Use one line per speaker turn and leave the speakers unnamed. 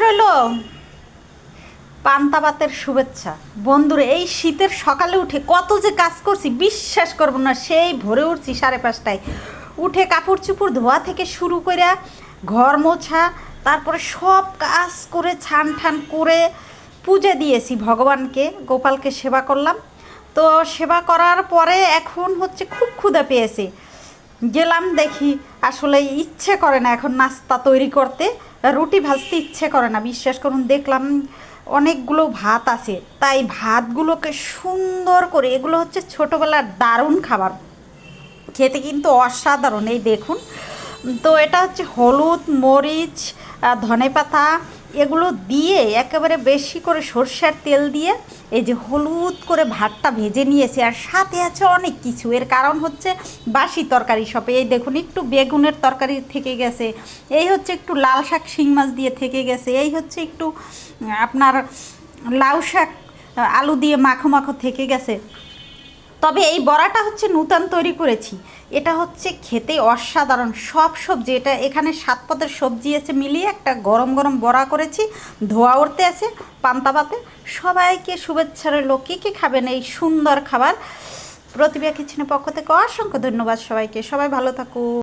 রইল পান্তা ভাতের শুভেচ্ছা। বন্ধুরা, এই শীতের সকালে উঠে কত যে কাজ করছি বিশ্বাস করবো না। সেই ভোরে উঠছি 5:30টায়, উঠে কাপড় চুপড় ধোয়া থেকে শুরু করে ঘর মোছা, তারপরে সব কাজ করে ছান ঠান করে পুজো দিয়েছি ভগবানকে, গোপালকে সেবা করলাম। তো সেবা করার পরে এখন হচ্ছে খুব ক্ষুধা পেয়েছে, গেলাম দেখি আসলে ইচ্ছে করে না এখন নাস্তা তৈরি করতে, রুটি ভাজতে ইচ্ছে করে না বিশ্বাস করুন। দেখলাম অনেকগুলো ভাত আছে, তাই ভাতগুলোকে সুন্দর করে, এগুলো হচ্ছে ছোটোবেলার দারুণ খাবার, খেতে কিন্তু অসাধারণ। এই দেখুন, তো এটা হচ্ছে হলুদ মরিচ ধনেপাতা এগুলো দিয়ে একেবারে বেশি করে সর্ষের তেল দিয়ে এই যে হলুদ করে ভাতটা ভেজে নিয়েছি, আর সাথে আছে অনেক কিছু। এর কারণ হচ্ছে বাসি তরকারি সব। এই দেখুন, একটু বেগুনের তরকারি থেকে গেছে, এই হচ্ছে একটু লাল শাক শিং মাছ দিয়ে থেকে গেছে, এই হচ্ছে একটু আপনার লাউ শাক আলু দিয়ে মাখো মাখো থেকে গেছে। তবে এই বড়াটা হচ্ছে নূতন তৈরি করেছি, এটা হচ্ছে খেতে অসাধারণ। সব সবজি, এটা এখানে 7 পদের সবজি আছে মিলিয়ে একটা গরম গরম বড়া করেছি, ধোয়া উঠতে আছে পান্তা ভাতে। সবাইকে শুভেচ্ছা রইল, কী খাবেন এই সুন্দর খাবার। প্রতিভা কিচেনের পক্ষ থেকে অসংখ্য ধন্যবাদ সবাইকে, সবাই ভালো থাকুন।